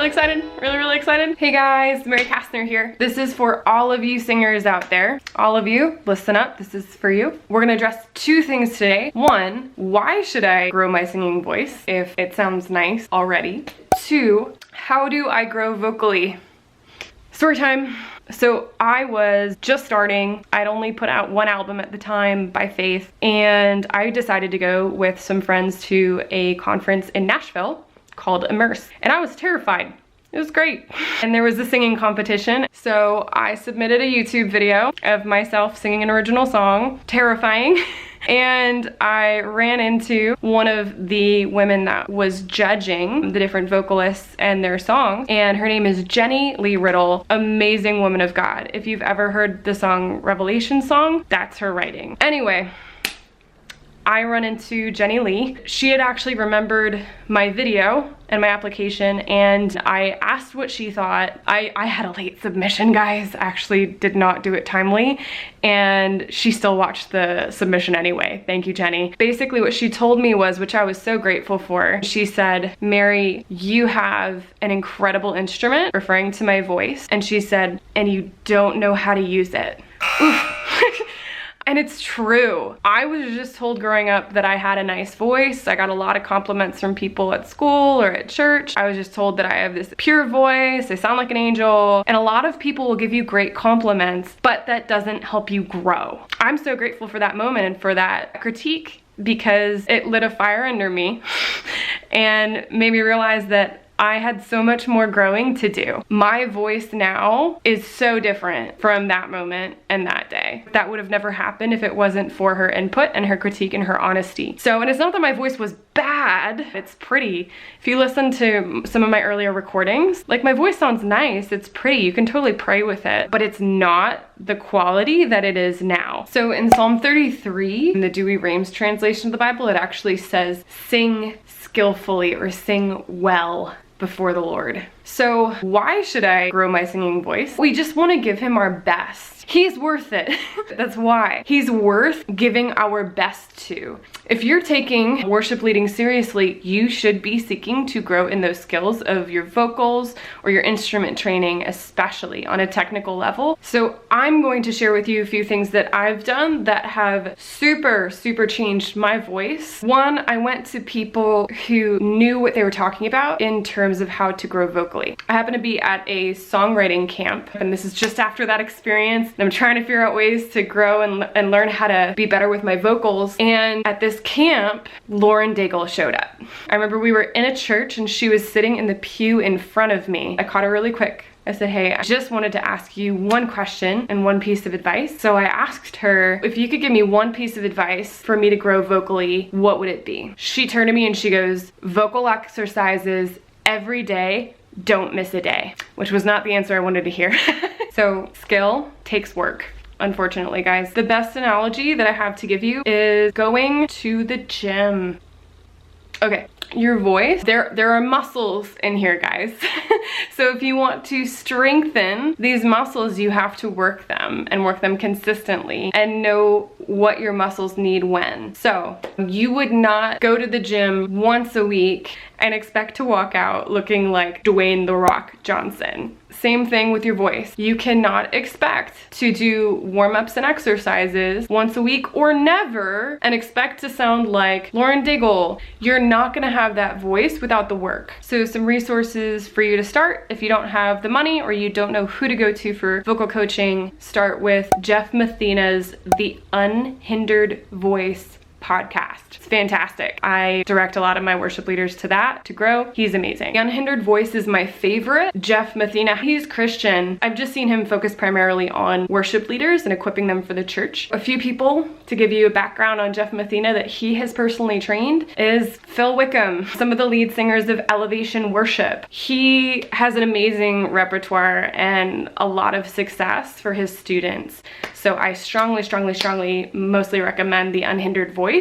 really excited, really excited. Hey guys, Mary Kastner here. This is for all of you singers out there. All of you, listen up, this is for you. We're gonna address two things today. One, why should I grow my singing voice if it sounds nice already? Two, how do I grow vocally? Story time. So I was just starting. I'd only put out one album at the time by faith, and I decided to go with some friends to a conference in Nashville called Immerse. And I was terrified. It was great. And there was a singing competition. So I submitted a YouTube video of myself singing an original song, terrifying. And I ran into one of the women that was judging the different vocalists and their songs, and her name is Lee Riddle, amazing woman of God. If you've ever heard the song Revelation Song, that's her writing. Anyway, I run into Jenny Lee. She had actually remembered my video and my application, and I asked what she thought. I had a late submission, guys. Actually did not do it timely, and she still watched the submission anyway. Thank you, Jenny. Basically what she told me was, which I was so grateful for, she said, Mary, you have an incredible instrument, referring to my voice, and she said, and you don't know how to use it. Oof. And it's true. I was just told growing up that I had a nice voice. I got a lot of compliments from people at school or at church. I was just told that I have this pure voice, I sound like an angel, and a lot of people will give you great compliments, but that doesn't help you grow. I'm so grateful for that moment and for that critique, because it lit a fire under me and made me realize that I had so much more growing to do. My voice now is so different from that moment and that day. That would have never happened if it wasn't for her input and her critique and her honesty. So, and it's not that my voice was bad, it's pretty. If you listen to some of my earlier recordings, like, my voice sounds nice, it's pretty, you can totally pray with it, but it's not the quality that it is now. So in Psalm 33, in the Dewey Rames translation of the Bible, it actually says, sing skillfully or sing well before the Lord. So why should I grow my singing voice? We just want to give him our best. He's worth it. That's why. He's worth giving our best to. If you're taking worship leading seriously, you should be seeking to grow in those skills of your vocals or your instrument training, especially on a technical level. So I'm going to share with you a few things that I've done that have super changed my voice. One, I went to people who knew what they were talking about in terms of how to grow vocally. I happen to be at a songwriting camp, and this is just after that experience. I'm trying to figure out ways to grow and learn how to be better with my vocals. And at this camp, Lorin Daigle showed up. I remember we were in a church and she was sitting in the pew in front of me. I caught her really quick. I said, hey, I just wanted to ask you one question and one piece of advice. So I asked her, if you could give me one piece of advice for me to grow vocally, what would it be? She turned to me and she goes, vocal exercises every day, don't miss a day, which was not the answer I wanted to hear. So skill takes work, unfortunately, guys. The best analogy that I have to give you is going to the gym. Okay, your voice, there are muscles in here, guys. So if you want to strengthen these muscles, you have to work them and work them consistently and know what your muscles need when. So you would not go to the gym once a week and expect to walk out looking like Dwayne "The Rock" Johnson. Same thing with your voice. You cannot expect to do warm-ups and exercises once a week or never and expect to sound like Lorin Daigle. You're not gonna have that voice without the work. So some resources for you to start if you don't have the money or you don't know who to go to for vocal coaching. Start with Jeff Mathena's The Unhindered Voice podcast. It's fantastic. I direct a lot of my worship leaders to that to grow. He's amazing. The Unhindered Voice is my favorite. Jeff Mathena, he's Christian. I've just seen him focus primarily on worship leaders and equipping them for the church. A few people to give you a background on Jeff Mathena that he has personally trained is Phil Wickham, some of the lead singers of Elevation Worship. He has an amazing repertoire and a lot of success for his students. So I strongly mostly recommend The Unhindered Voice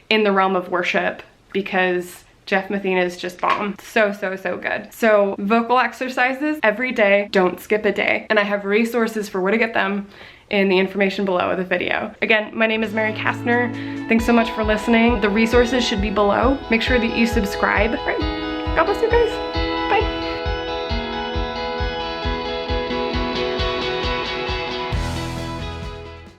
in the realm of worship because Jeff Mathena is just bomb. So good. So vocal exercises every day, don't skip a day. And I have resources for where to get them in the information below the video. Again, my name is Mary Kastner. Thanks so much for listening. The resources should be below. Make sure that you subscribe. Right. God bless you guys.